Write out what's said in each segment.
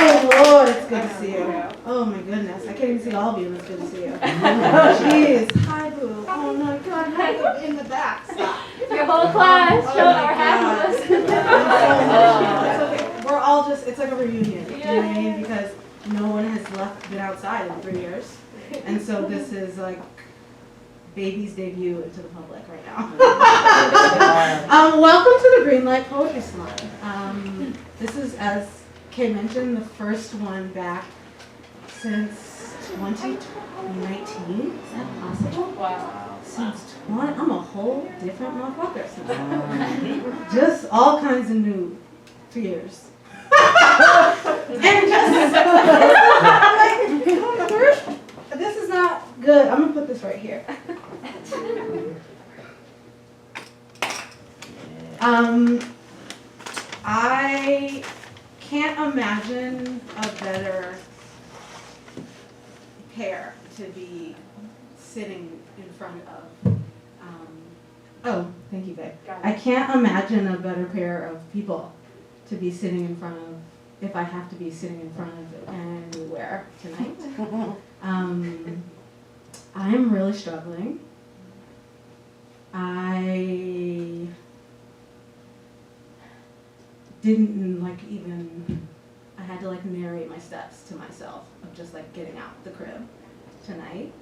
Oh Lord, it's good to see you. Oh my goodness, I can't even see all of you, and it's good to see you. Jeez, hi boo. Oh no, God, how are you in the back? Stop. Your whole class, Oh, or half of us. It's okay. We're all just, it's like a reunion, you know what I mean? Because no one has been outside in 3 years. And so this is like baby's debut into the public right now. Welcome to the Greenlight Poetry Salon. This is, as Kay mentioned, the first one back since 2019. Is that possible? Wow. Since 20, I'm a whole different motherfucker since then. Just all kinds of new fears. And just, I'm like, this is not good. I'm gonna put this right here. I can't imagine a better pair to be sitting in front of. Oh, thank you, babe. I can't imagine a better pair of people to be sitting in front of, if I have to be sitting in front of anywhere tonight. I'm really struggling. I didn't I had to narrate my steps to myself of just getting out the crib tonight.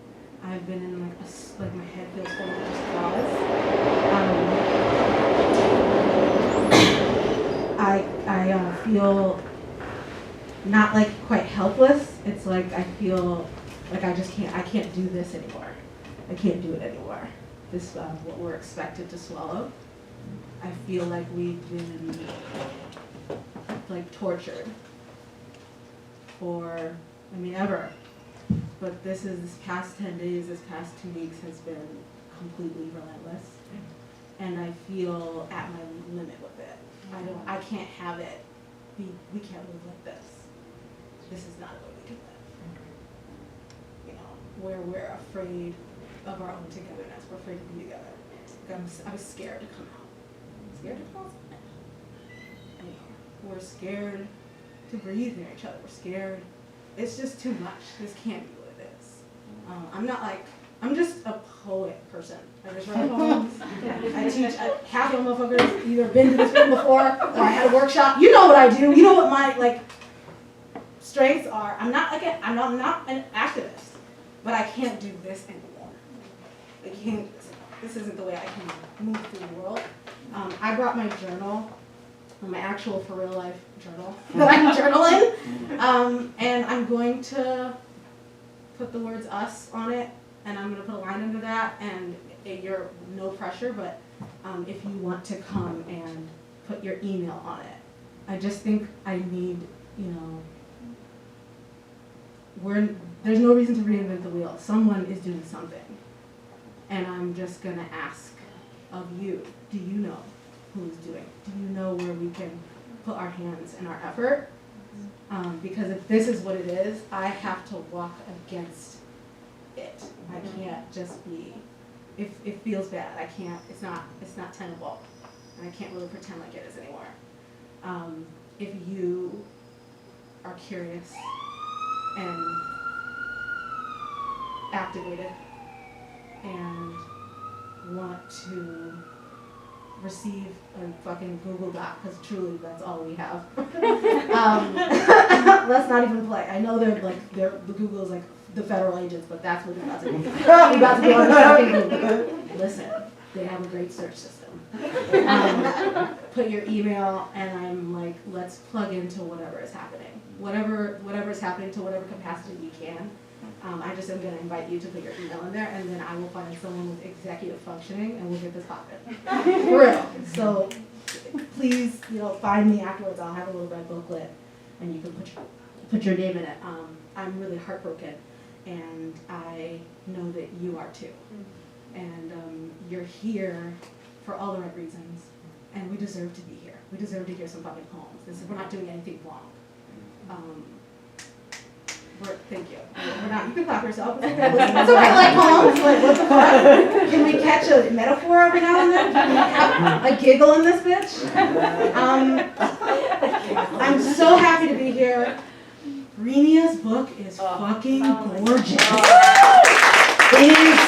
I've been in my head feels full of just thoughts. I feel not quite helpless. It's I feel like I can't do this anymore. I can't do it anymore. This what we're expected to swallow. I feel like we've been tortured for ever. But this past 10 days, this past 2 weeks has been completely relentless. And I feel at my limit with it. I can't have it be, we can't live like this. This is not the way we do live. You know, where we're afraid of our own togetherness. We're afraid to be together. I was scared to come out. Scared to come outside. We're scared to breathe near each other. We're scared. It's just too much. This can't be what it is. I'm just a poet person. I just write poems. I teach. Half of the motherfuckers either been to this room before or I had a workshop. You know what I do. You know what my strengths are. I'm not an activist, but I can't do this anymore. I can't. This isn't the way I can move through the world. I brought my journal, my actual for real life journal that I journal in, and I'm going to put the words us on it, and I'm going to put a line under that, and you're no pressure, but if you want to come and put your email on it. I just think I need, there's no reason to reinvent the wheel. Someone is doing something. And I'm just going to ask of you, do you know who's doing? Do you know where we can put our hands and our effort? Because if this is what it is, I have to walk against it. I can't just be, if it feels bad, I can't, it's not tenable. And I can't really pretend like it is anymore. If you are curious and activated and want to receive a fucking Google Doc, because truly that's all we have. Let's not even play. I know the Google's the federal agents, but that's what they're about to be. We're about to be on the fucking Google. Listen, they have a great search system. Put your email, and I'm let's plug into whatever is happening. Whatever is happening to whatever capacity we can. I just am going to invite you to put your email in there, and then I will find someone with executive functioning, and we'll get this popping. For real. So please, find me afterwards. I'll have a little red booklet, and you can put your name in it. I'm really heartbroken, and I know that you are too. And you're here for all the right reasons, and we deserve to be here. We deserve to hear some fucking poems. We're not doing anything wrong. Thank you. We're not. You can clap yourself. It's okay. It's okay. Like poems. What the fuck? Can we catch a metaphor every now and then? Can we have a giggle in this bitch? I'm so happy to be here. Renia's book is fucking gorgeous. It is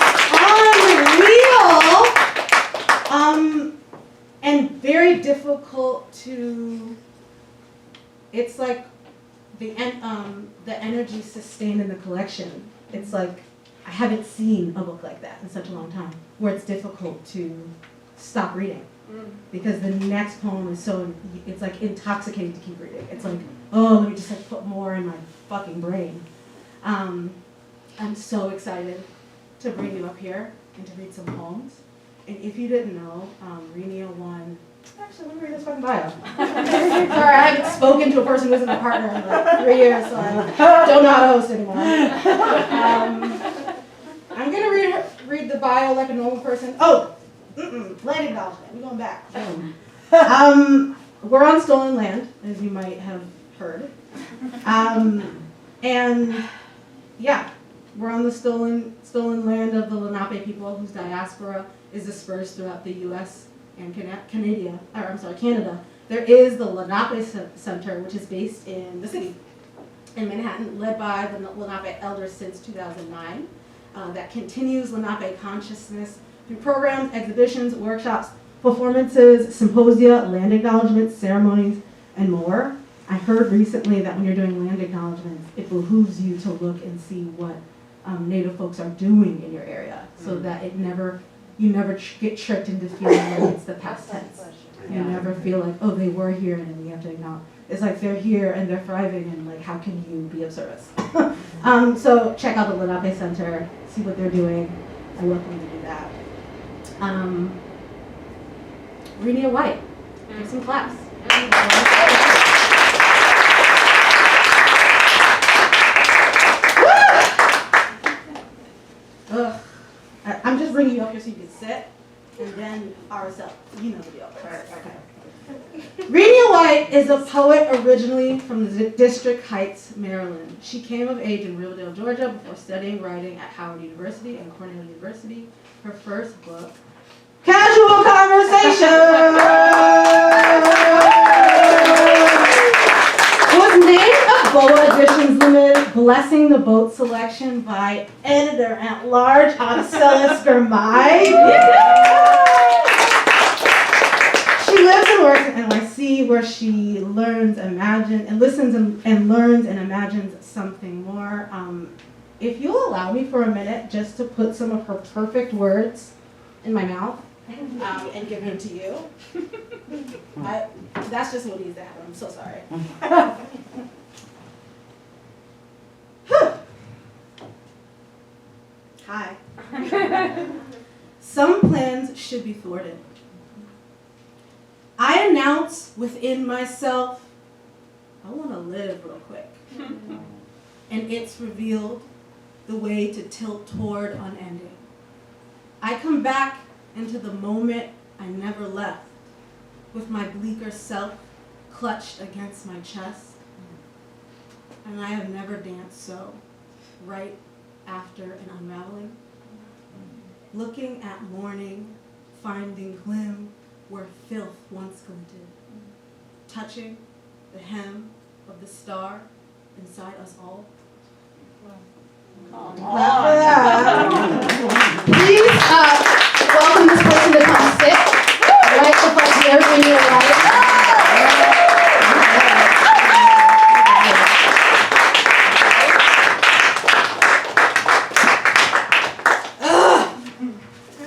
unreal, and very difficult to. It's like the energy sustained in the collection. It's like I haven't seen a book like that in such a long time, where it's difficult to stop reading. Because the next poem is it's like intoxicating to keep reading. It's like, oh, let me just like put more in my fucking brain. I'm so excited to bring you up here and to read some poems. And if you didn't know, Renia won. Actually, let me read this fucking bio. Sorry, I haven't spoken to a person who isn't a partner in like 3 years, so I don't know how to host anymore. I'm gonna read the bio like a normal person. Oh. Land acknowledgement. We're going back. We're on stolen land, as you might have heard. And yeah, we're on the stolen land of the Lenape people, whose diaspora is dispersed throughout the U.S. and Canada. There is the Lenape Center, which is based in the city, in Manhattan, led by the Lenape elders since 2009. That continues Lenape consciousness through programs, exhibitions, workshops, performances, symposia, land acknowledgements, ceremonies, and more. I heard recently that when you're doing land acknowledgements, it behooves you to look and see what Native folks are doing in your area, so that you never get tricked into feeling like it's the past tense. You never feel like, oh, they were here and we have to acknowledge. It's like they're here and they're thriving, and like, how can you be of service? So check out the Lenape Center, see what they're doing. I welcome you to do that. Renia White, take some claps. I'm just bringing you up here so you can sit, and then Aracelis, you know the deal. Okay. Renia White is a poet originally from the District Heights, Maryland. She came of age in Riverdale, Georgia, before studying writing at Howard University and Cornell University. Her first book, Casual Conversation, was named a BOA Editions Limited Blessing the Boat selection by editor-at-large Aracelis Girmay. She lives and works in NYC, where she learns, listens and learns and imagines something more. If you'll allow me for a minute just to put some of her perfect words in my mouth and give them to you. That's just what needs to happen. I'm so sorry. Hi. Some plans should be thwarted. I announce within myself, I want to live real quick. And it's revealed the way to tilt toward unending. I come back into the moment I never left, with my bleaker self clutched against my chest. And I have never danced so, right after an unraveling. Looking at morning, finding glim where filth once glinted. Touching the hem of the star inside us all. Please welcome this person to come sit right the fuck here when you're right.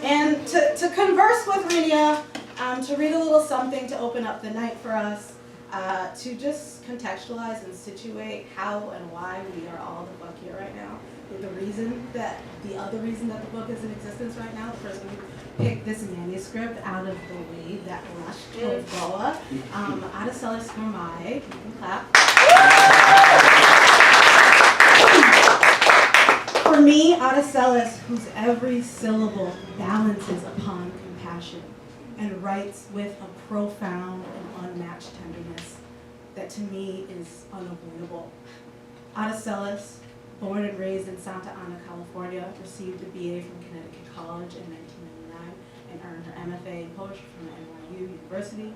And to converse with Renia, to read a little something to open up the night for us, to just contextualize and situate how and why we are all the fuck here right now. The other reason that the book is in existence right now, the person who picked this manuscript out of the wave that rushed towards BOA, Aracelis Girmay, you can clap. For me, Aracelis, whose every syllable balances upon compassion and writes with a profound and unmatched tenderness that to me is unavoidable. Aracelis, born and raised in Santa Ana, California, received a BA from Connecticut College in 1999 and earned her MFA in poetry from NYU University.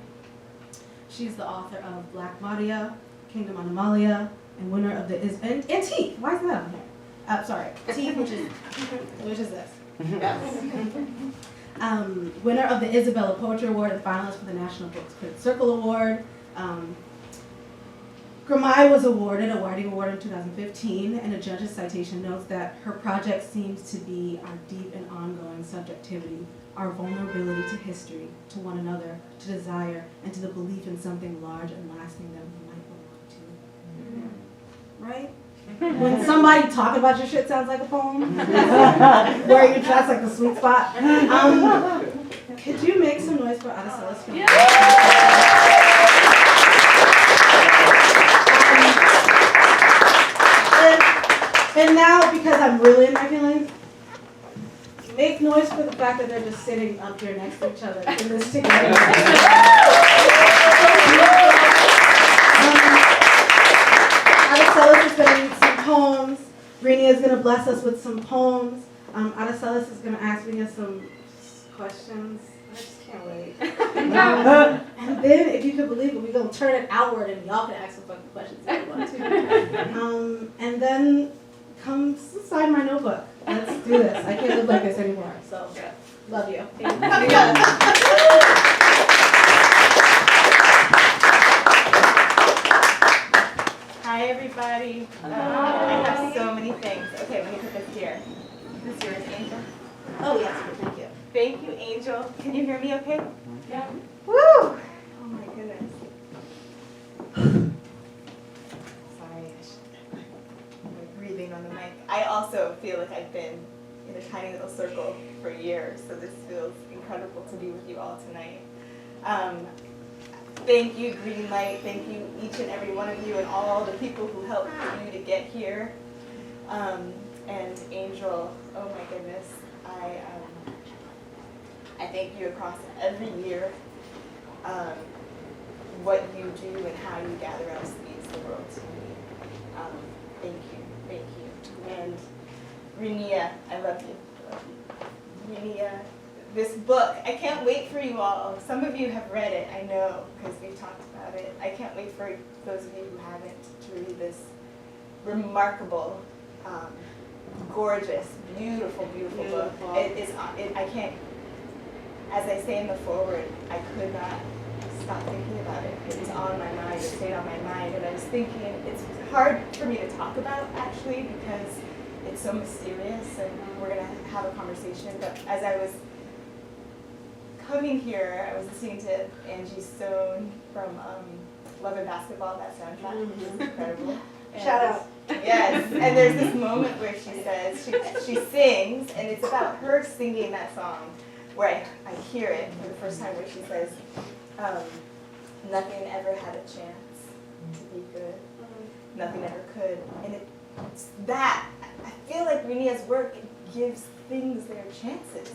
She's the author of Black Maria, Kingdom Anomalia, and winner of the and T. Why is that on here? Sorry, T, which is this. Winner of the Isabella Poetry Award and finalist for the National Books Critics Circle Award. Girmay was awarded a Whiting Award in 2015, and a judge's citation notes that her project seems to be our deep and ongoing subjectivity, our vulnerability to history, to one another, to desire, and to the belief in something large and lasting that we might belong to. Right? When somebody talking about your shit sounds like a poem, where you dress like the sweet spot. Could you make some noise for Aracelis Girmay? And now, because I'm really in my feelings, make noise for the fact that they're just sitting up here next to each other in this together. Aracelis is going to read some poems. Renia is going to bless us with some poems. Aracelis is going to ask Renia some questions. I just can't wait. And then, if you could believe it, we're going to turn it outward and y'all can ask some fucking questions if you want to. And then come sign my notebook. Let's do this. I can't live like this anymore. So, love you. Hi, everybody. I have so many things. Okay, let me put this here. Is this yours, Angel? Oh, yes. Thank you. Thank you, Angel. Can you hear me okay? Yeah. Woo! Oh, my goodness. Sorry, I'm breathing on the mic. I also feel like I've been in a tiny little circle for years, so this feels incredible to be with you all tonight. Thank you, Greenlight. Thank you, each and every one of you, and all the people who helped you to get here. And Angel, oh my goodness, I thank you across every year. What you do and how you gather us means the world to me. Thank you. And Renia, I love you. Renia, this book, I can't wait for you all. Some of you have read it, I know, because we've talked about it. I can't wait for those of you who haven't to read this remarkable, gorgeous, beautiful book. I can't, as I say in the foreword, I could not stop thinking about it. It was on my mind, it stayed on my mind, and I was thinking, it's hard for me to talk about, actually, because it's so mysterious, and we're going to have a conversation, but as I was coming here, I was listening to Angie Stone from Love and Basketball, that soundtrack. It's incredible. Shout out. Yes, and there's this moment where she says, she sings, and it's about her singing that song, where I hear it for the first time, where she says, nothing ever had a chance to be good. Nothing ever could. And it's that. I feel like Renia's work gives things their chances.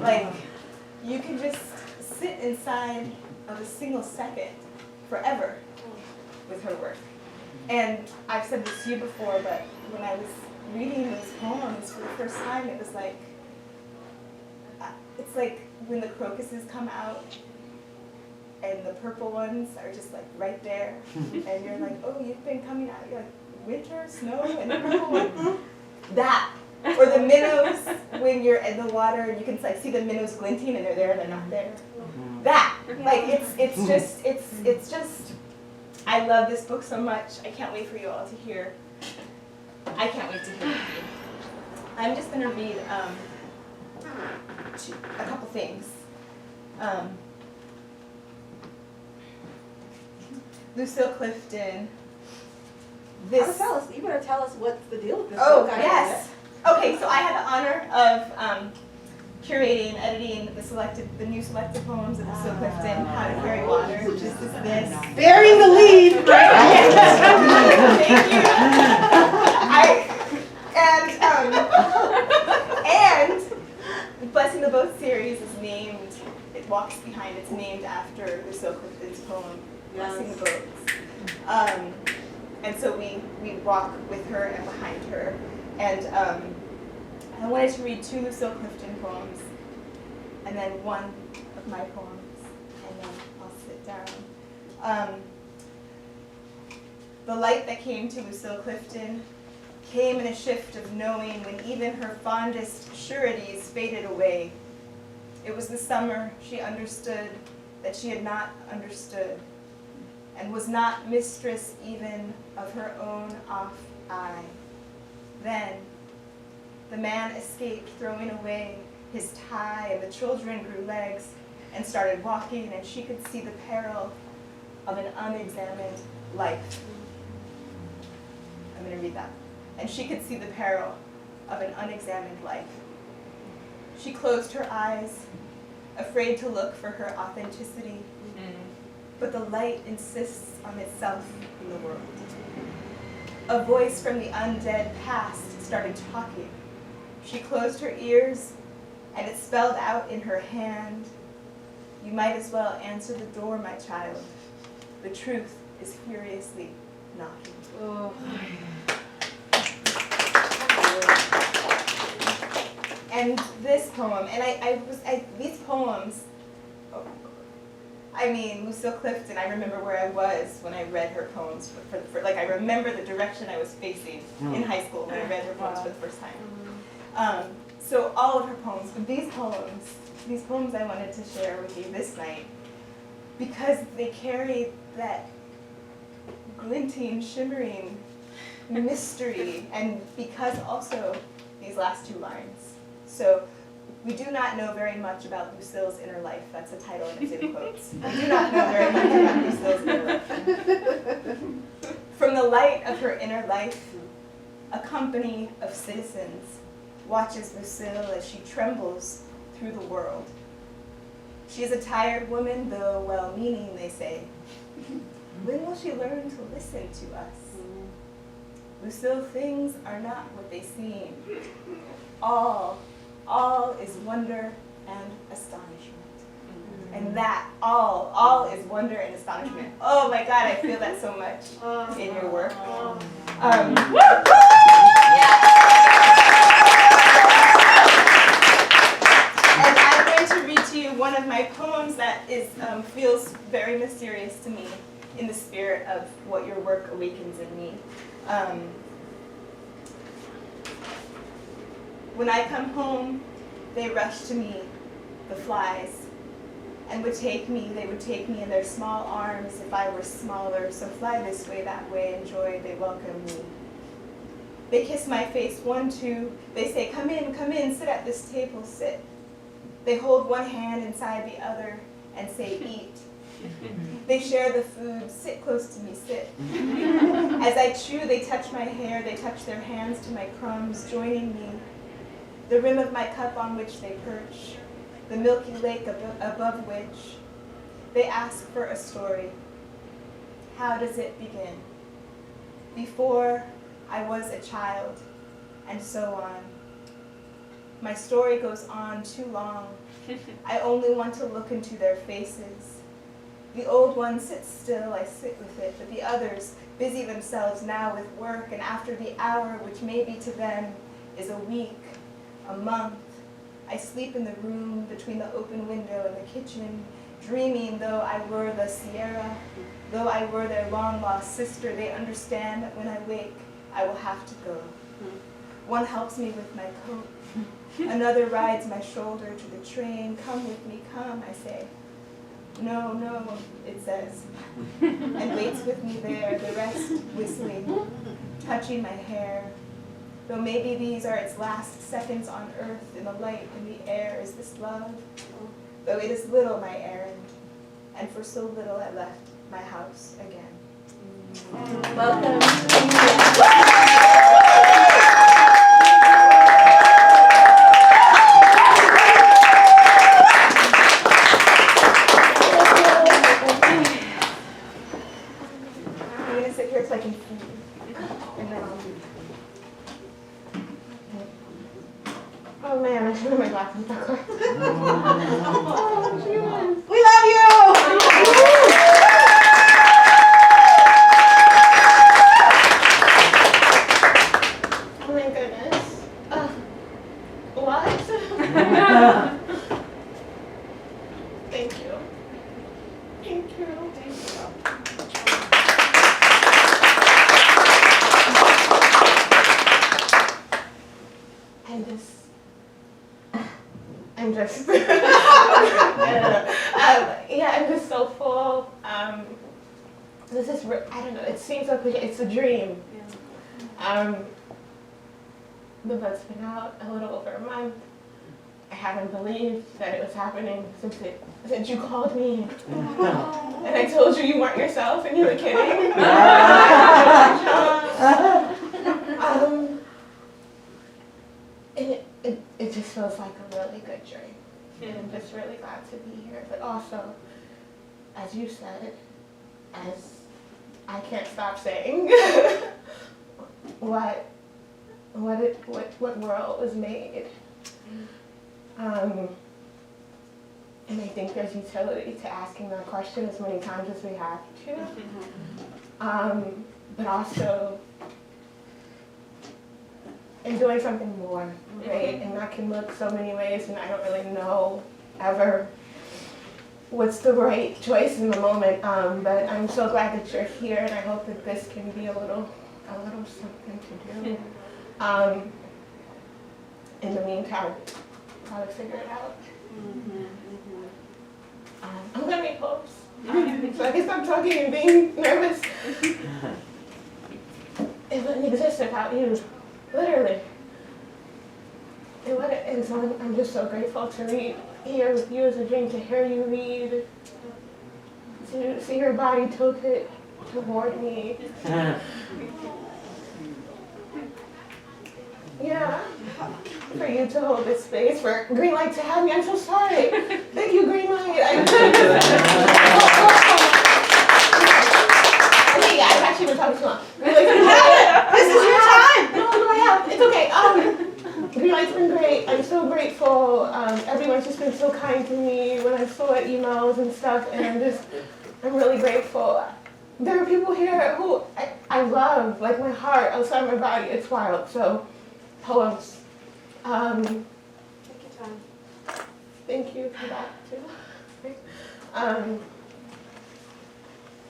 Like, you can just sit inside of a single second forever with her work. And I've said this to you before, but when I was reading those poems for the first time, it was like, it's like when the crocuses come out and the purple ones are just like right there. And you're like, oh, you've been coming out, you're like, winter, snow, and the purple one. That. Or the minnows, when you're in the water and you can like see the minnows glinting and they're there and they're not there. That. Like, it's just, I love this book so much. I can't wait for you all to hear. I can't wait to hear it. I'm just going to read a couple things. Lucille Clifton. Aracelis, you better tell us what's the deal with this Oh, book. yes. Okay, so I had the honor of curating and editing the new selected poems of Lucille Clifton, How to Carry Water, which is this. Bearing the lead, right? Thank you. And Blessing the Boat series is named, it walks behind, it's named after Lucille Clifton's poem, Blessing the Boats. And so we walk with her and behind her. And I wanted to read 2 Lucille Clifton poems, and then 1 of my poems, and then I'll sit down. The light that came to Lucille Clifton came in a shift of knowing when even her fondest sureties faded away. It was the summer she understood that she had not understood, and was not mistress even of her own off eye. Then the man escaped, throwing away his tie, and the children grew legs and started walking, and she could see the peril of an unexamined life. I'm going to read that. And she could see the peril of an unexamined life. She closed her eyes, afraid to look for her authenticity, but the light insists on itself in the world. A voice from the undead past started talking. She closed her ears, and it spelled out in her hand, "You might as well answer the door, my child. The truth is furiously knocking." Oh. And this poem, and these poems, I mean, Lucille Clifton, I remember where I was when I read her poems. I remember the direction I was facing in high school when I read her poems for the first time. So all of her poems, but these poems I wanted to share with you this night because they carry that glinting, shimmering mystery, and because also these last two lines. So, we do not know very much about Lucille's inner life. That's the title, and it's in quotes. We do not know very much about Lucille's inner life. From the light of her inner life, a company of citizens watches Lucille as she trembles through the world. She is a tired woman, though well-meaning, they say. When will she learn to listen to us? Lucille, things are not what they seem. All is wonder and astonishment. And that, all is wonder and astonishment. Oh my God, I feel that so much in your work. And I'm going to read to you one of my poems that feels very mysterious to me in the spirit of what your work awakens in me. When I come home, they rush to me, the flies, and they would take me in their small arms if I were smaller, so fly this way, that way, and joy, they welcome me. They kiss my face, 1, 2, they say, come in, sit at this table, sit. They hold one hand inside the other and say, eat. They share the food, sit close to me, sit. As I chew, they touch my hair, they touch their hands to my crumbs, joining me. The rim of my cup on which they perch, the milky lake above which they ask for a story. How does it begin? Before I was a child, and so on. My story goes on too long. I only want to look into their faces. The old one sits still, I sit with it, but the others busy themselves now with work, and after the hour, which maybe to them is a week, a month, I sleep in the room between the open window and the kitchen, dreaming though I were the Sierra, though I were their long-lost sister, they understand that when I wake, I will have to go. One helps me with my coat. Another rides my shoulder to the train. Come with me, come, I say. No, no, it says, and waits with me there, the rest whistling, touching my hair. Though maybe these are its last seconds on earth, in the light, in the air, is this love? Though it is little my errand, and for so little I left my house again. Welcome. I'm going to sit here so I can see you. And then I'll leave. Oh man, I should have my glasses back on. We love you! Oh my goodness. What? Thank you. Thank you. Thank you. just, yeah, I'm just so full. This is, I don't know, it seems like it's a dream. The book's been out a little over a month. I haven't believed that it was happening since you called me. And I told you weren't yourself and you were kidding. And it just feels like a really good dream. And I'm just really glad to be here. But also, as you said, as I can't stop saying, what world was made. And I think there's utility to asking that question as many times as we have to. But also in doing something more, right? And that can look so many ways, and I don't really know ever what's the right choice in the moment. But I'm so glad that you're here, and I hope that this can be a little something to do. In the meantime, probably figure it out. I'm gonna make hopes. So I can stop talking and being nervous. It wouldn't exist without you, literally. It wouldn't. And so I'm just so grateful to read here with you as a dream, to hear you read, to see your body tilted toward me. Yeah, for you to hold this space, for Greenlight to have me. I'm so sorry. Thank you, Greenlight. Okay, I've actually been talking too long. This is your time. No, I have. It's okay. Greenlight's been great. I'm so grateful. Everyone's just been so kind to me when I saw emails and stuff, and I'm really grateful. There are people here who I love, like my heart outside my body. It's wild. So. Poems. Take your time. Thank you for that too.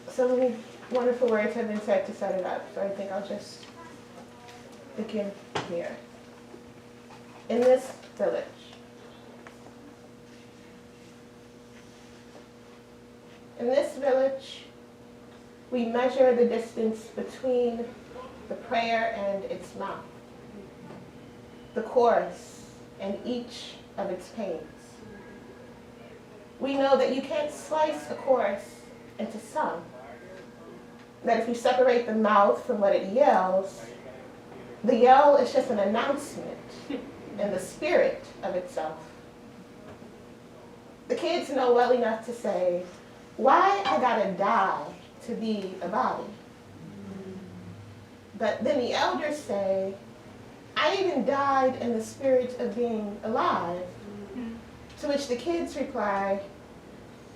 So many wonderful words have been said to set it up, so I think I'll just begin here. In this village. In this village, we measure the distance between the prayer and its mouth, the chorus and each of its pains. We know that you can't slice a chorus into some, that if you separate the mouth from what it yells, the yell is just an announcement in the spirit of itself. The kids know well enough to say, why I gotta die to be a body? But then the elders say, I even died in the spirit of being alive. To which the kids reply,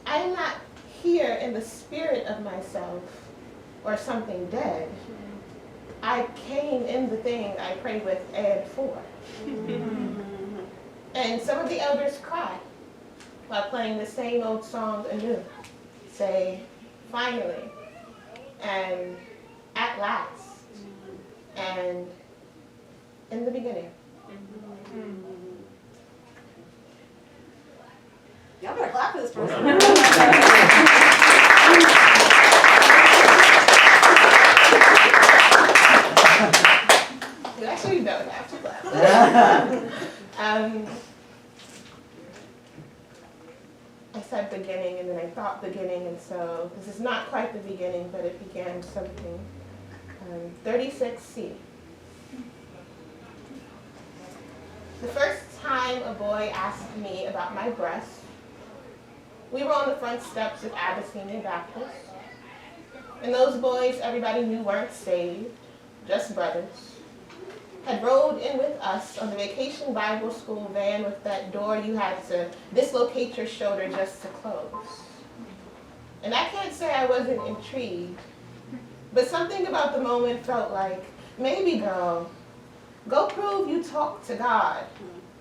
I am not here in the spirit of myself or something dead. I came in the thing I pray with and for. And some of the elders cry while playing the same old song anew. Say, finally, and at last, and in the beginning. Y'all better clap for this person. You actually don't have to clap. I said beginning and then I thought beginning, and so this is not quite the beginning, but it began something. 36C. The first time a boy asked me about my breasts, we were on the front steps of Abyssinian Baptist. And those boys everybody knew weren't saved, just brothers, had rode in with us on the vacation Bible school van with that door you had to dislocate your shoulder just to close. And I can't say I wasn't intrigued, but something about the moment felt like, maybe girl, go prove you talk to God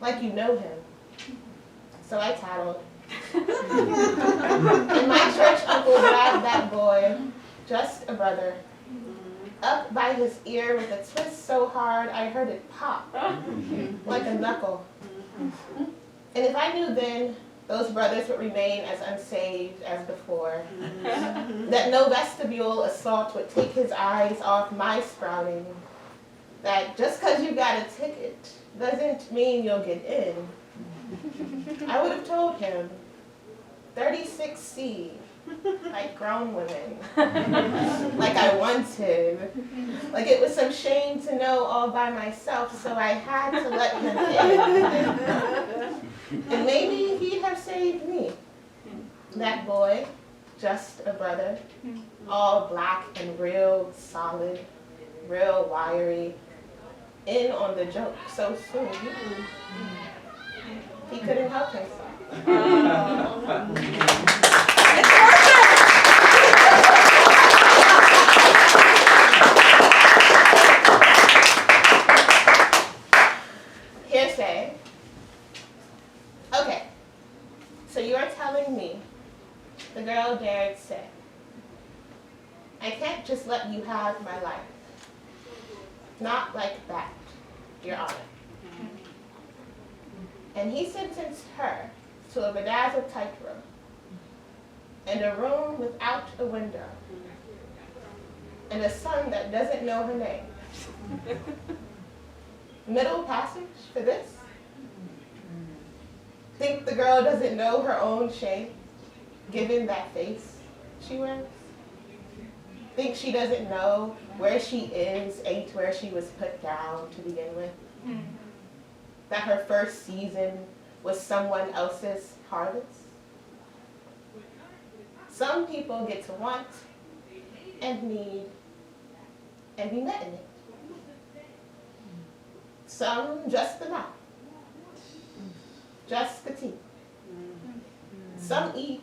like you know him. So I tattled. And my church uncle grabbed that boy, just a brother, up by his ear with a twist so hard I heard it pop like a knuckle. And if I knew then those brothers would remain as unsaved as before, that no vestibule assault would take his eyes off my sprouting, that just because you got a ticket doesn't mean you'll get in, I would have told him, 36C, like grown women, like I wanted, like it was some shame to know all by myself, so I had to let him in. And maybe he'd have saved me. That boy, just a brother, all black and real solid, real wiry, in on the joke so soon. He couldn't help himself. Hearsay. Okay, so you're telling me the girl dared say, I can't just let you have my life. Not like that, Your Honor. And he sentenced her to a bedazzled type room and a room without a window and a son that doesn't know her name. Middle passage for this? Think the girl doesn't know her own shame, given that face she wears? Think she doesn't know where she is ain't where she was put down to begin with? That her first season was someone else's harvest? Some people get to want and need and be met in it. Some just the mouth, just the teeth. Some eat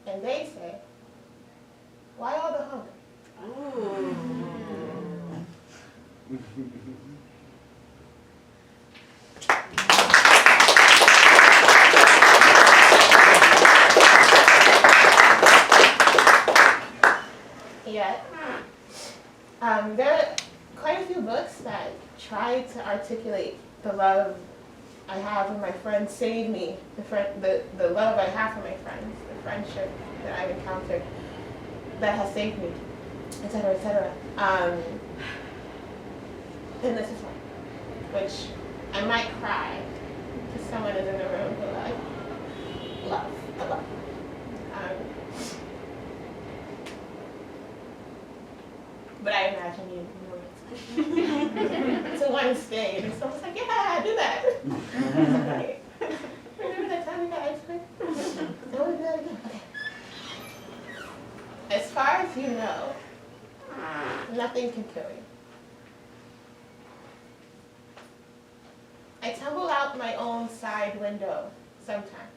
and they say, why all the hunger? Yet, there are quite a few books that try to articulate the love I have for my friends, save me, the love I have for my friends, the friendship that I've encountered that has saved me, etc., etc. And this is one, which I might cry because someone is in the room who I love a lot. But I imagine you know it. To one stage, and someone's like, yeah, do that. Okay. Remember that time you got ice cream? No, we do that again. Okay. As far as you know, nothing can kill you. I tumble out my own side window sometimes.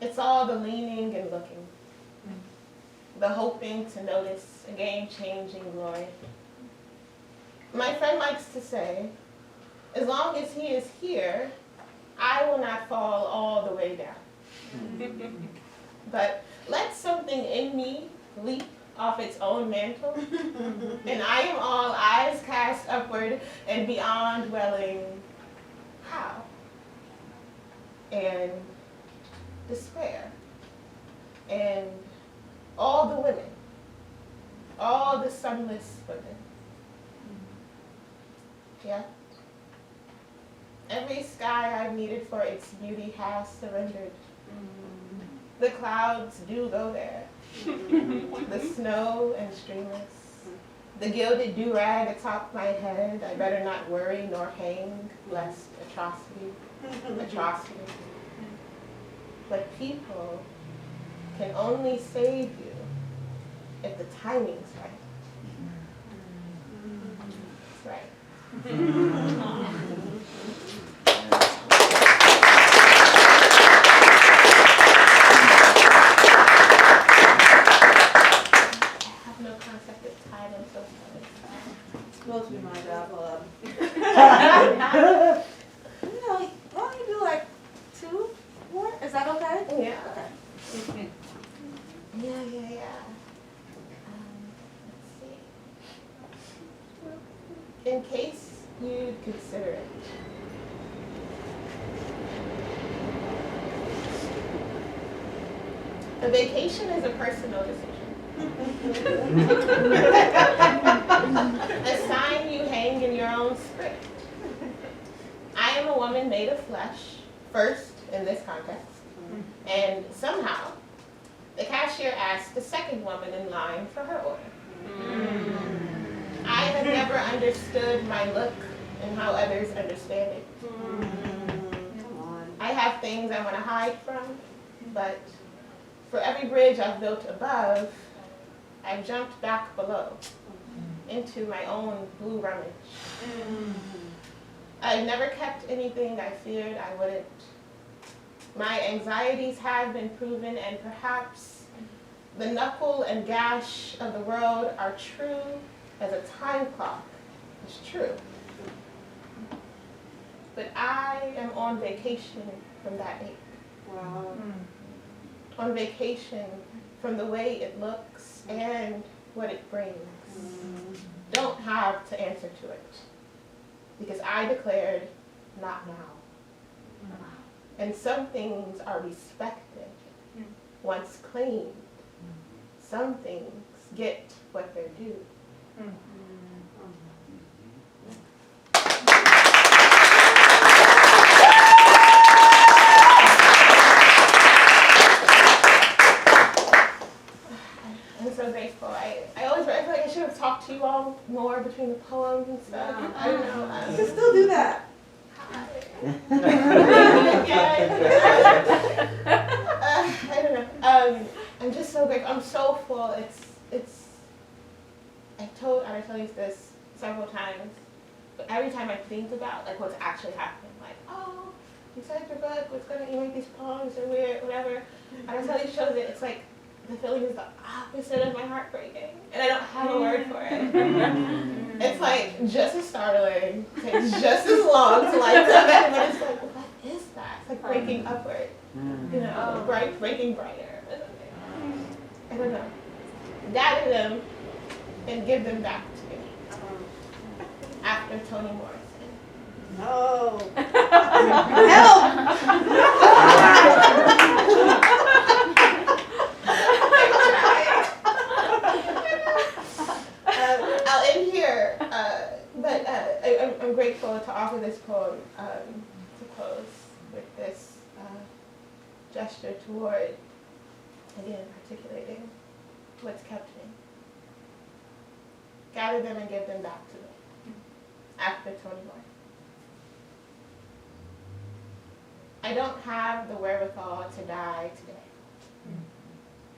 It's all the leaning and looking, the hoping to notice a game-changing glory. My friend likes to say, as long as he is here, I will not fall all the way down. But let something in me leap off its own mantle, and I am all eyes cast upward and beyond welling, how? And despair. And all the women, all the sunless women. Yeah. Every sky I've needed for its beauty has surrendered. The clouds do go there. The snow and streamers. The gilded do-rag atop my head. I better not worry nor hang, lest atrocity. But people can only save you if the timing's right. That's right. I have no concept of time, I'm so sorry. It's supposed to be my job, you know, why don't you do like 2 more? Is that okay? Yeah. Okay. Yeah. Let's see. In case you'd consider it, A vacation is a personal decision. A sign you hang in your own script. I am a woman made of flesh, first in this context, and somehow the cashier asked the second woman in line for her order. I have never understood my look and how others understand it. I have things I want to hide from, but for every bridge I've built above, I've jumped back below into my own blue rummage. I've never kept anything I feared I wouldn't. My anxieties have been proven, and perhaps the knuckle and gash of the world are true as a time clock is true. But I am on vacation from that ache. Wow. On vacation from the way it looks and what it brings. Don't have to answer to it. Because I declared, not now. And some things are respected once claimed. Some things get what they're due. I'm so grateful. I feel like I should have talked to you all more between the poems and stuff. I don't know. You can still do that. I don't know. I'm just so grateful. I'm so full. I've told Aracelis this several times, but every time I think about like what's actually happening, like, oh, you said your book was gonna make these poems or weird, whatever. Aracelis shows it. It's like the feeling is the opposite of my heart breaking, and I don't have a word for it. It's like just as startling, takes just as long to like come back, but it's like, what is that? It's like breaking upward, you know, breaking brighter. I don't know. Gather them and give them back to me. After Toni Morrison. No. I'll end here, but I'm grateful to offer this poem to close with this gesture toward, again, articulating what's kept me. Gather them and give them back to me. After Toni Morrison. I don't have the wherewithal to die today.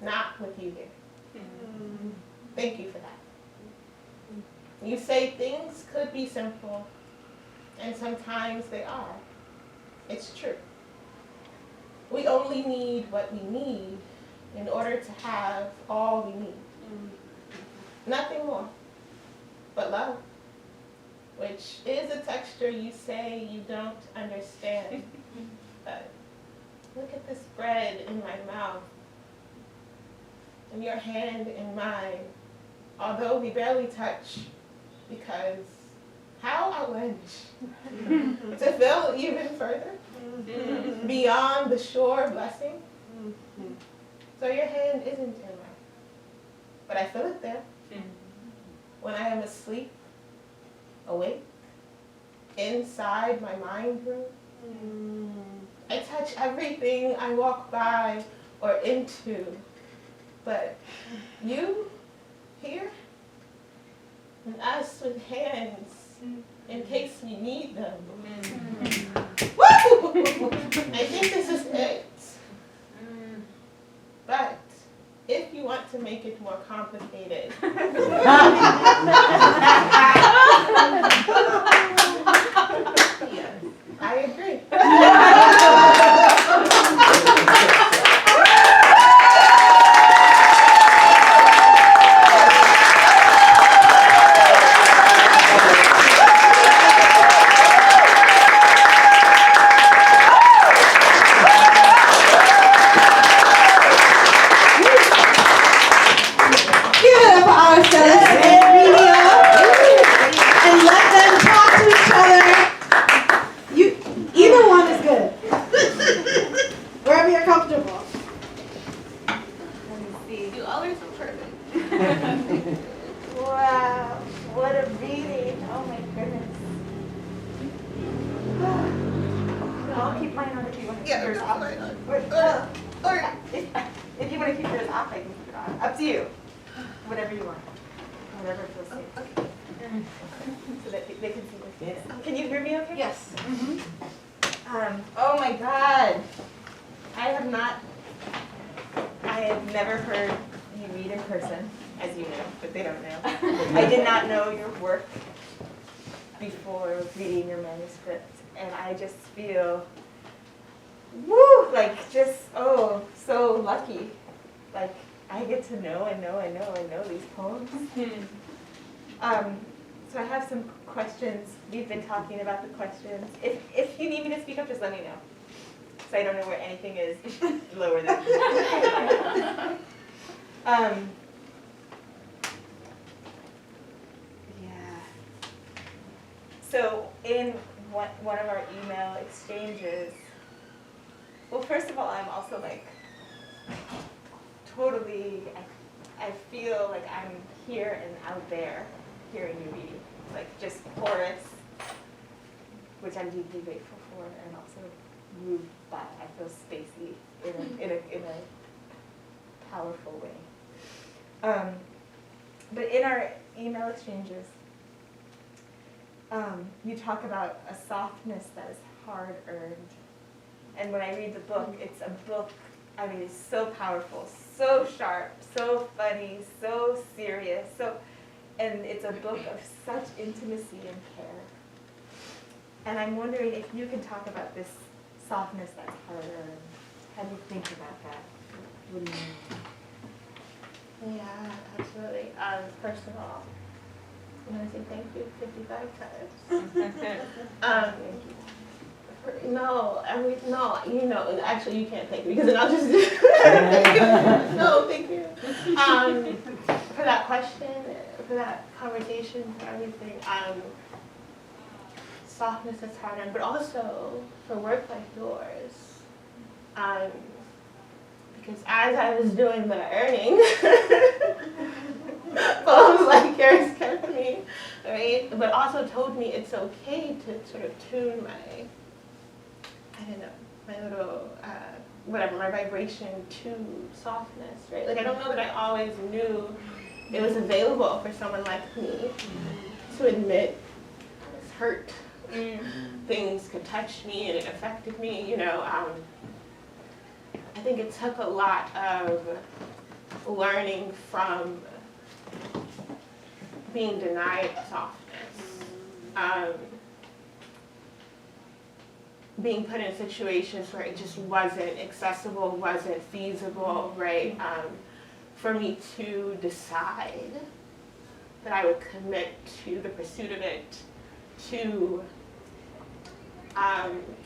Not with you here. Thank you for that. You say things could be simple, and sometimes they are. It's true. We only need what we need in order to have all we need. Nothing more but love, which is a texture you say you don't understand. But look at this bread in my mouth and your hand in mine, although we barely touch, because how outlandish to feel even further beyond the shore blessing. So your hand isn't in mine, but I feel it there when I am asleep, awake, inside my mind room. I touch everything I walk by or into, but you here and us with hands in case we need them. Woo! I think this is it. But if you want to make it more complicated, I agree. Give it up for Aracelis and Renia. reading. Oh my goodness. I'll keep mine on if you want to keep yours off. If you want to keep yours off, I can keep it on. Up to you. Whatever you want. Whatever feels safe. So that they can see my face. Can you hear me okay? Yes. Oh my God. I have never heard you read in person, as you know, but they don't know. I did not know your work before reading your manuscript, and I just feel, woo, like just, oh, so lucky. Like, I get to know these poems. So I have some questions. We've been talking about the questions. If you need me to speak up, just let me know. So I don't know where anything is lower than. Yeah. So in one of our email exchanges, well, first of all, I'm also like totally, I feel like I'm here and out there hearing you read, like just chorus, which I'm deeply grateful for, and also moved by. I feel spacey in a powerful way. But in our email exchanges, you talk about a softness that is hard earned. And when I read the book, it's a book, I mean, it's so powerful, so sharp, so funny, so serious, and it's a book of such intimacy and care. And I'm wondering if you can talk about this softness that's hard earned. How do you think about that? What do you mean? Yeah, absolutely. First of all, I'm going to say thank you 55 times. No, you know, actually you can't thank me because then I'll just do it. No, thank you. For that question, for that conversation, for everything. Softness is hard, but also for work like yours. Because as I was doing the earning, poems like yours came to me, right? But also told me it's okay to sort of tune my, I don't know, my little, my vibration to softness, right? Like I don't know that I always knew it was available for someone like me to admit I was hurt. Things could touch me and it affected me, you know. I think it took a lot of learning from being denied softness, being put in situations where it just wasn't accessible, wasn't feasible, right? For me to decide that I would commit to the pursuit of it, to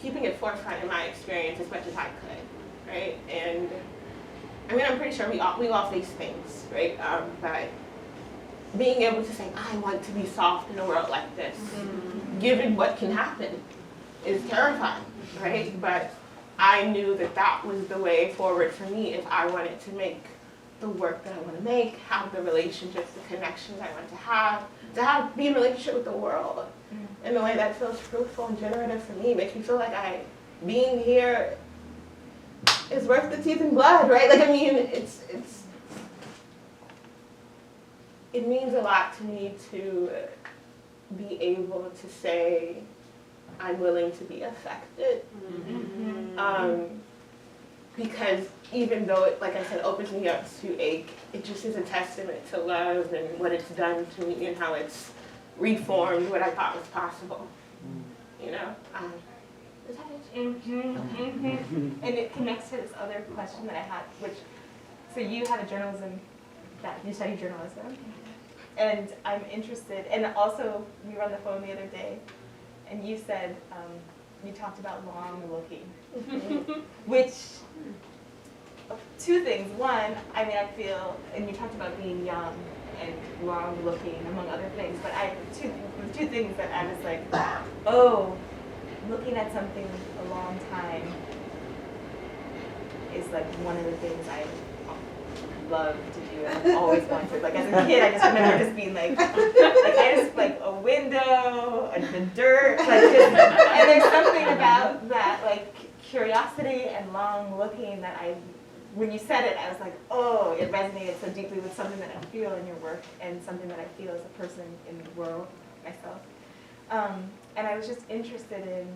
keeping it forefront in my experience as much as I could, right? And I mean, I'm pretty sure we all face things, right? But being able to say, I want to be soft in a world like this, given what can happen, is terrifying, right? But I knew that that was the way forward for me if I wanted to make the work that I want to make, have the relationships, the connections I want to have be in relationship with the world in a way that feels fruitful and generative for me. Makes me feel like being here is worth the teeth and blood, right? Like, I mean, it means a lot to me to be able to say, I'm willing to be affected. Because even though it, like I said, opens me up to ache, it just is a testament to love and what it's done to me and how it's reformed what I thought was possible. You know? Is that it? And it connects to this other question that I had, so you have a journalism, you study journalism, and I'm interested, and also we were on the phone the other day, and you said, you talked about long looking, which, two things. One, I mean, I feel, and you talked about being young and long looking, among other things, but two things that I was like, oh, looking at something a long time is like one of the things I love to do and I've always wanted. Like as a kid, I just remember just being like I just like, and there's something about that, like, curiosity and long looking that when you said it, I was like, oh, it resonated so deeply with something that I feel in your work and something that I feel as a person in the world, myself. And I was just interested in,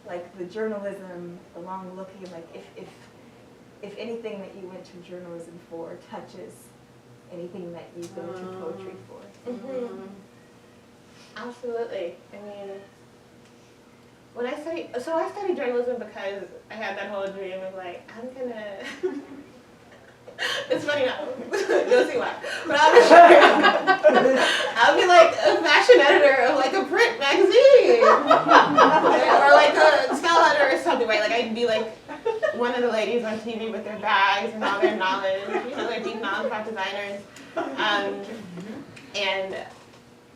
like, the journalism, the long looking, like, if anything that you went to journalism for touches anything that you go to poetry for. Mm-hmm. Absolutely. I mean, when I studied journalism because I had that whole dream of like, I'm gonna, it's funny now, you'll see why, but I'll be like a fashion editor of like a print magazine, or like a style editor or something, right? Like I'd be like one of the ladies on TV with their bags and all their knowledge, their deep knowledge about designers, and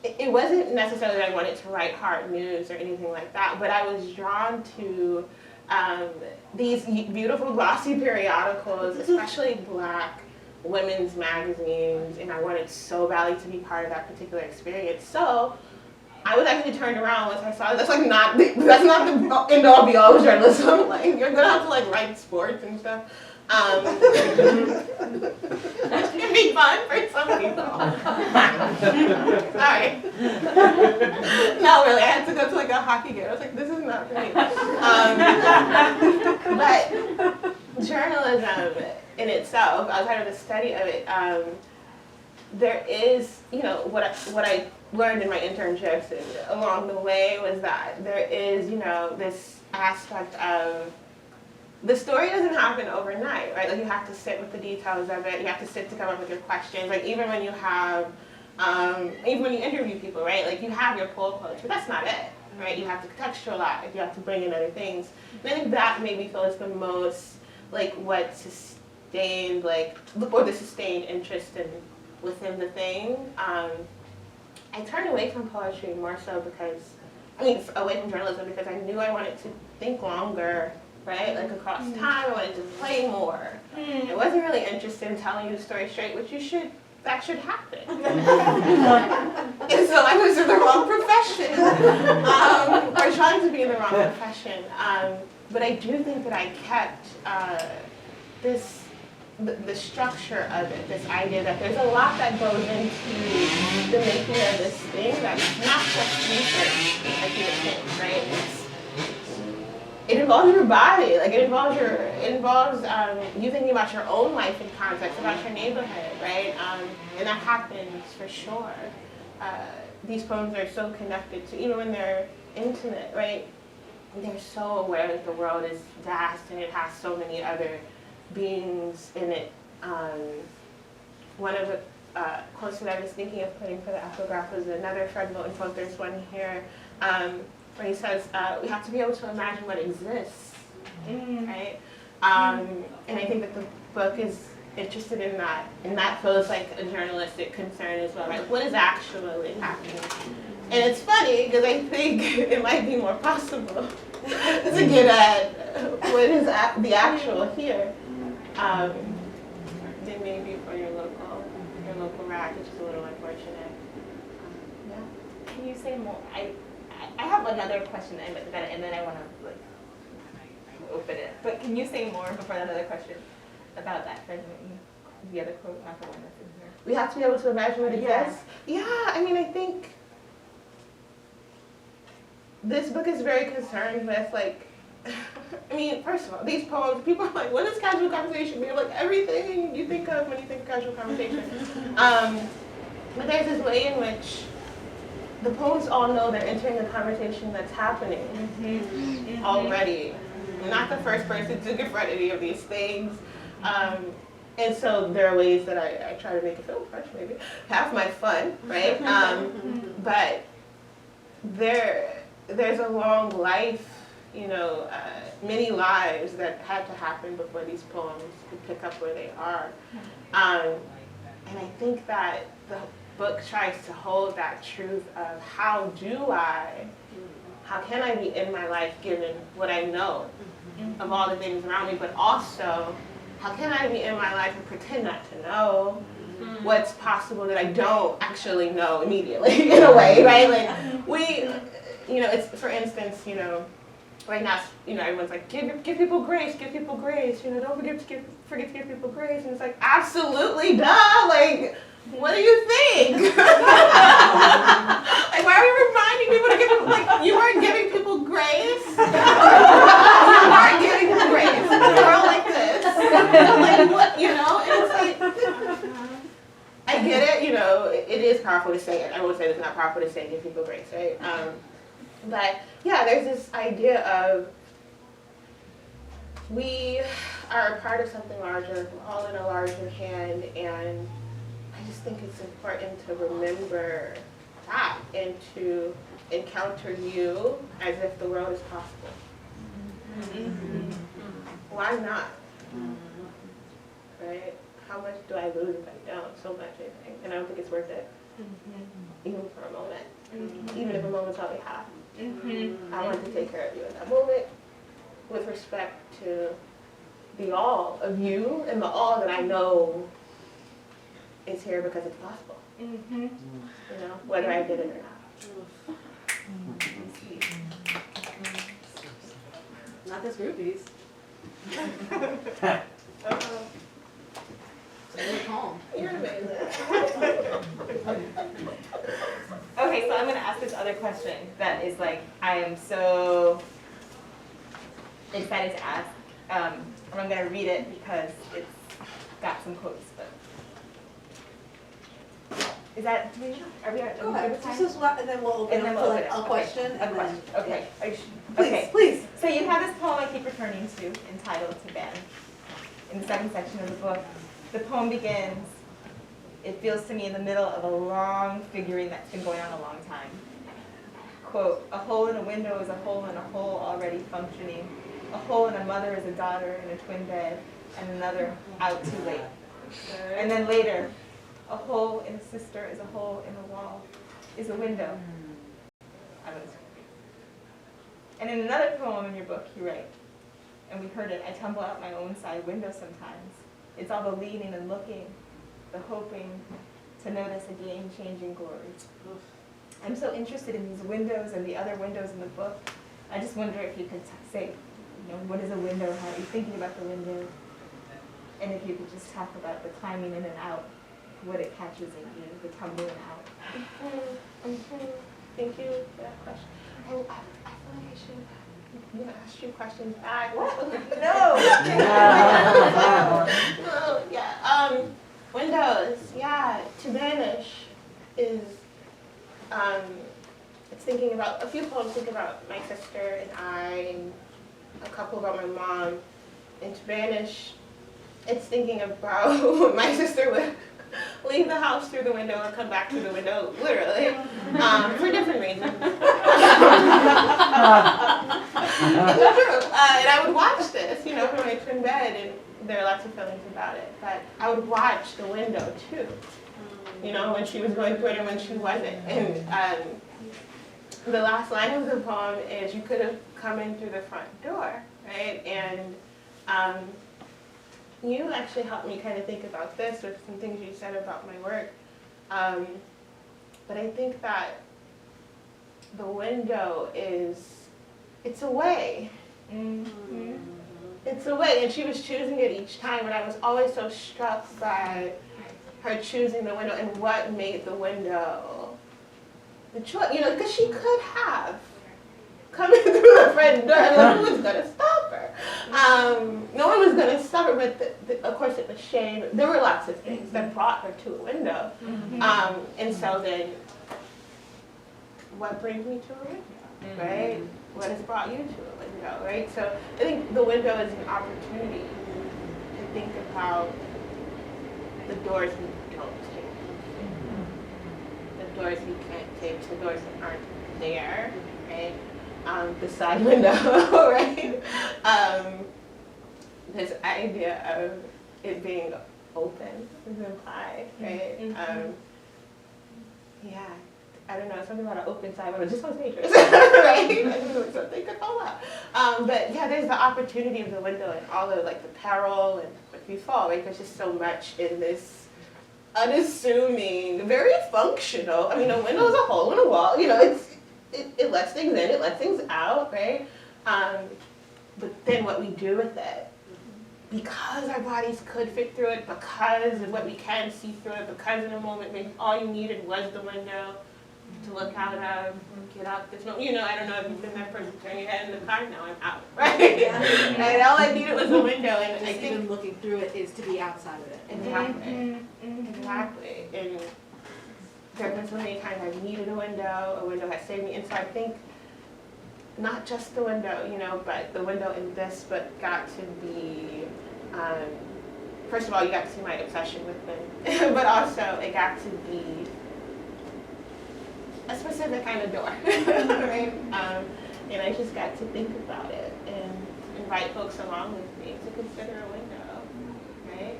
it wasn't necessarily that I wanted to write hard news or anything like that, but I was drawn to these beautiful glossy periodicals, especially Black women's magazines, and I wanted so badly to be part of that particular experience. So I was actually turned around once I saw that's not the end all be all of journalism. Like you're gonna have to like write sports and stuff. That can be fun for some people. Sorry. No, really, I had to go to like a hockey game. I was like, this is not for me. But journalism in itself, outside of the study of it, there is, what I learned in my internships and along the way was that there is, this aspect of the story doesn't happen overnight, right? Like you have to sit with the details of it. You have to sit to come up with your questions. Like even when you have, even when you interview people, right? Like you have your pull quotes, but that's not it, right? You have to contextualize. You have to bring in other things. And I think that made me feel is the most like what sustained, or the sustained interest within the thing. I turned away from poetry more so because, away from journalism because I knew I wanted to think longer. Right, like across time, I wanted to play more. I wasn't really interested in telling you the story straight, which that should happen. And so I was in the wrong profession, or trying to be in the wrong profession. But I do think that I kept the structure of it, this idea that there's a lot that goes into the making of this thing that's not just research, like you would think, right? It involves your body, like it involves you thinking about your own life in context, about your neighborhood, right? And that happens for sure. These poems are so connected to, even when they're intimate, right? They're so aware that the world is vast and it has so many other beings in it. One of the quotes that I was thinking of putting for the epigraph was another Fred Moulton quote. There's one here. Where he says, we have to be able to imagine what exists, right? And I think that the book is interested in that, and that feels like a journalistic concern as well, right? What is actually happening? And it's funny, because I think it might be more possible to get at what is the actual here than maybe for your local rag, which is a little unfortunate. Yeah. Can you say more? I have another question, and then I want to open it. But can you say more before that other question about that fragment? The other quote, not the one that's in here. We have to be able to imagine what exists. Yeah, I think this book is very concerned with first of all, these poems, people are like, what is casual conversation? We're like everything you think of when you think of casual conversation. But there's this way in which the poems all know they're entering the conversation that's happening already. I'm not the first person to confront any of these things. And so there are ways that I try to make it feel fresh, maybe. Have my fun, right? But there's a long life, many lives that had to happen before these poems could pick up where they are. And I think that the book tries to hold that truth of how can I be in my life given what I know of all the things around me, but also how can I be in my life and pretend not to know what's possible that I don't actually know immediately in a way, right? Like it's, for instance, right now, everyone's like, give people grace, don't forget to give people grace, and it's like, absolutely, duh, like, what do you think? Like, why are we reminding people to give people, like, you weren't giving people grace? You weren't giving people grace in a world like this. Like, what, and it's like, I get it, it is powerful to say it. I won't say it's not powerful to say give people grace, right? But yeah, there's this idea of we are a part of something larger, we're all in a larger hand, and I just think it's important to remember that and to encounter you as if the world is possible. Mm-hmm. Why not? Right? How much do I lose if I don't? So much, I think. And I don't think it's worth it. Even for a moment. Even if a moment's all we have. I want to take care of you in that moment with respect to the all of you and the all that I know is here because it's possible. Whether I did it or not. Not this groupies. Really calm. You're amazing. Okay, so I'm going to ask this other question that is like, I am so excited to ask. And I'm going to read it because it's got some quotes. But is that, are we Go ahead. This is what, and then we'll open up for like a question. A question. Okay. Please, please. So you have this poem I keep returning to entitled To Ben. In the second section of the book, the poem begins, it feels to me in the middle of a long figuring that's been going on a long time. Quote, a hole in a window is a hole in a hole already functioning. A hole in a mother is a daughter in a twin bed, and another out too late. And then later, a hole in a sister is a hole in a wall, is a window. And in another poem in your book, you write, and we heard it, I tumble out my own side window sometimes. It's all the leaning and looking, the hoping to notice a game-changing glory. I'm so interested in these windows and the other windows in the book. I just wonder if you could say, what is a window? How are you thinking about the window? And if you could just talk about the climbing in and out, what it catches in you, the tumbling out. Thank you for that question. I feel like I should ask you questions back. What? No. Windows. Yeah. To vanish is. It's thinking about a few poems. Think about my sister and I. A couple about my mom. And to vanish, it's thinking about my sister would leave the house through the window and come back through the window, literally, for different reasons. It's true. And I would watch this, from my twin bed, and there are lots of feelings about it. But I would watch the window too, when she was going through it and when she wasn't. And the last line of the poem is, you could have come in through the front door, right? And you actually helped me kind of think about this with some things you said about my work. But I think that the window it's a way. It's a way, and she was choosing it each time, and I was always so struck by her choosing the window and what made the window the choice, because she could have come in through the front door, and no one was going to stop her. No one was going to stop her, but of course it was shame. There were lots of things that brought her to a window. And so then, what brings me to a window, right? What has brought you to a window, right? So I think the window is an opportunity to think about the doors we don't take, the doors we can't take, the doors that aren't there, right? The side window, right? This idea of it being open is implied, right? Yeah, I don't know, something about an open side window, it just sounds dangerous, right? Something could fall out. But yeah, there's the opportunity of the window and all of the peril and if you fall, right? There's just so much in this unassuming, very functional. I mean, a window is a hole in a wall. it lets things in, it lets things out, right? But then what we do with it, because our bodies could fit through it, because of what we can see through it, because in a moment maybe all you needed was the window to look out of, get out this moment. You know, I don't know if you've been that person, turn your head in the car, now I'm out, right? And all I needed was a window, and I Just think even looking through it is to be outside of it. exactly, exactly. And there have been so many times I've needed a window has saved me, and so I think not just the window, you know, but the window in this book got to be, first of all, you got to see my obsession with them, but also it got to be a specific kind of door, right? And I just got to think about it and invite folks along with me to consider a window, right?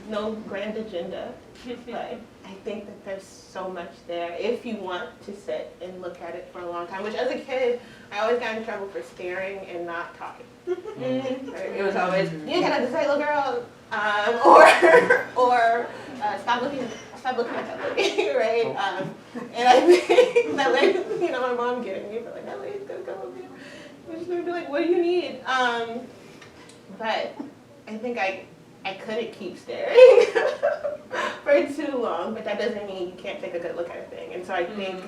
No grand agenda, but I think that there's so much there if you want to sit and look at it for a long time, which as a kid, I always got in trouble for staring and not talking. It was always, you ain't gonna say, little girl, or stop looking at that lady, right? And I think that lady, you know, my mom getting me, but like, that lady's gonna come over here. And she's gonna be like, what do you need? But I think I couldn't keep staring for too long, but that doesn't mean you can't take a good look at a thing. And so I think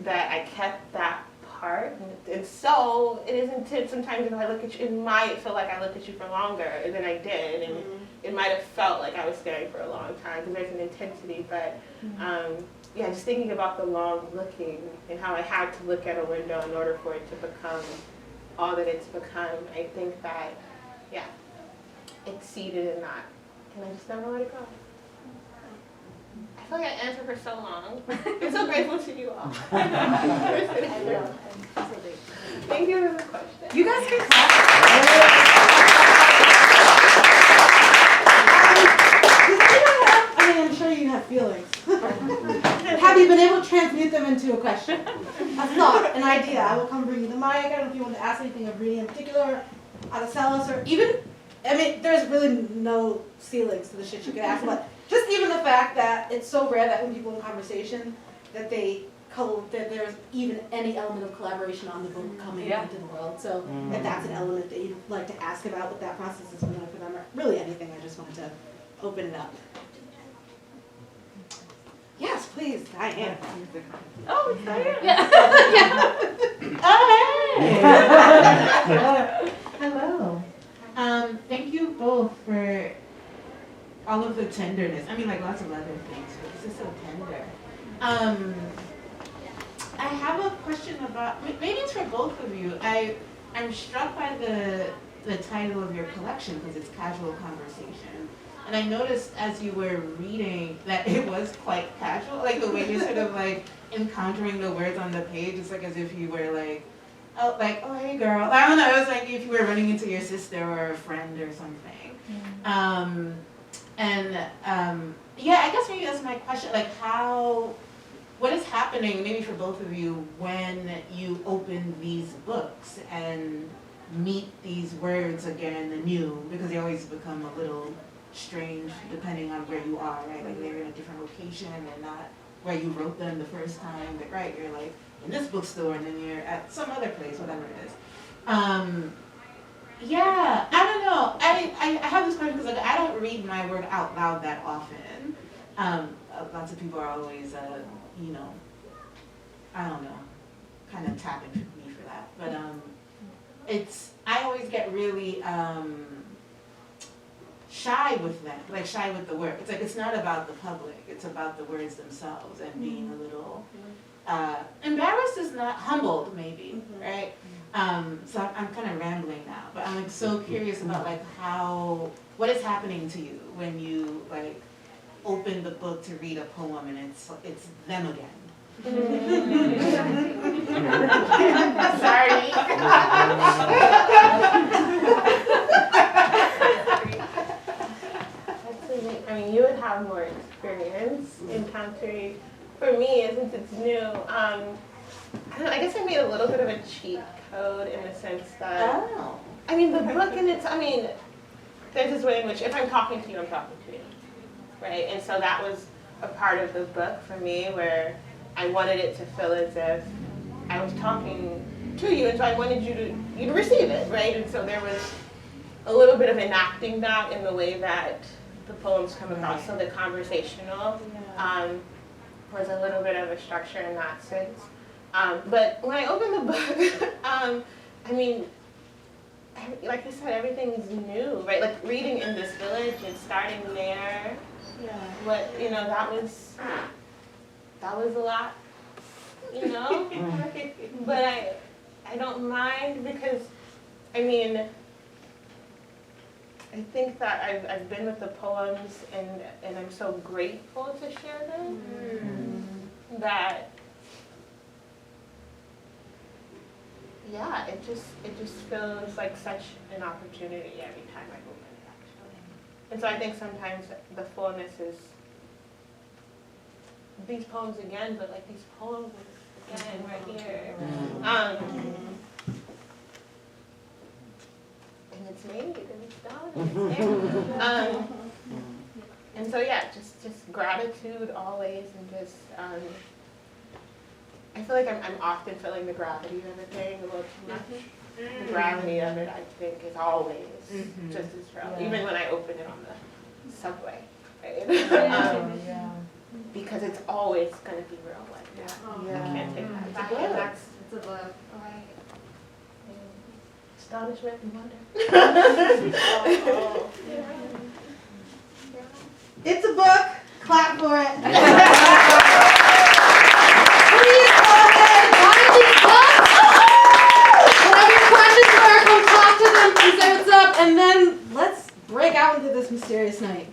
that I kept that part. And so it is intense. Sometimes if I look at you, it might feel like I looked at you for longer than I did. And it might have felt like I was staring for a long time because there's an intensity. But yeah, just thinking about the long looking and how I had to look at a window in order for it to become all that it's become, I think that, yeah, it's seated in that. And I just don't know where to go. I feel like I answered for so long. I'm so grateful to you all. Thank you for the question. You guys can clap. I'm sure you have feelings. Have you been able to transmute them into a question? A thought, an idea? I will come bring you the mic. I don't know if you want to ask anything of Renia in particular, Aracelis, or even, I mean, there's really no ceilings to the shit you could ask, but just even the fact that it's so rare that when people in conversation that that there's even any element of collaboration on the book coming into the world. So if that's an element that you'd like to ask about what that process is like for them, or really anything, I just wanted to open it up. Yes, please, Diane. Oh, it's Diane. Oh, hey. Hello. Thank you both for all of the tenderness. I mean, like lots of other things, but this is so tender. I have a question about, maybe it's for both of you. I'm struck by the title of your collection because it's Casual Conversation. And I noticed as you were reading that it was quite casual, like the way you're sort of like encountering the words on the page. It's like as if you were like, oh hey girl. I don't know, it was like if you were running into your sister or a friend or something. Yeah, I guess maybe that's my question, like what is happening, maybe for both of you, when you open these books and meet these words again anew, because they always become a little strange depending on where you are, right? Like they're in a different location and not where you wrote them the first time, but right, you're like in this bookstore and then you're at some other place, whatever it is. Yeah, I don't know. I have this question because like I don't read my word out loud that often. Lots of people are always, you know, I don't know, kind of tapping me for that. But I always get really shy with that, like shy with the work. It's like it's not about the public, it's about the words themselves and being a little embarrassed is not, humbled maybe, right? So I'm kind of rambling now, but I'm like so curious about like what is happening to you when you like open the book to read a poem and it's them again. Sorry. I mean, you would have more experience encountering. For me, since it's new, I guess I made a little bit of a cheat code in the sense that, I mean, the book in its, I mean, there's this way in which if I'm talking to you, I'm talking to you, right? And so that was a part of the book for me where I wanted it to feel as if I was talking to you, and so I wanted you to receive it, right? And so there was a little bit of enacting that in the way that the poems come across. So the conversational was a little bit of a structure in that sense. But when I opened the book, I mean, like you said, everything's new, right? Like reading in this village and starting there. Yeah. What, you know, that was a lot, you know? But I don't mind because, I mean, I think that I've been with the poems and I'm so grateful to share them that, yeah, it just feels like such an opportunity every time I open it, actually. And so I think sometimes the fullness is these poems again, but like these poems again right here. And it's made, and it's done, and it's there. And so yeah, just gratitude always, and just I feel like I'm often feeling the gravity of the thing a little too much. The gravity of it, I think, is always just as real, even when I open it on the subway, right? Because it's always going to be real like that. I can't take that back. And that's It's a book. right. Astonishment and wonder. It's a book. Clap for it. Please go ahead, buy these books. Whatever your questions are, come talk to them and say what's up, and then let's break out into this mysterious night.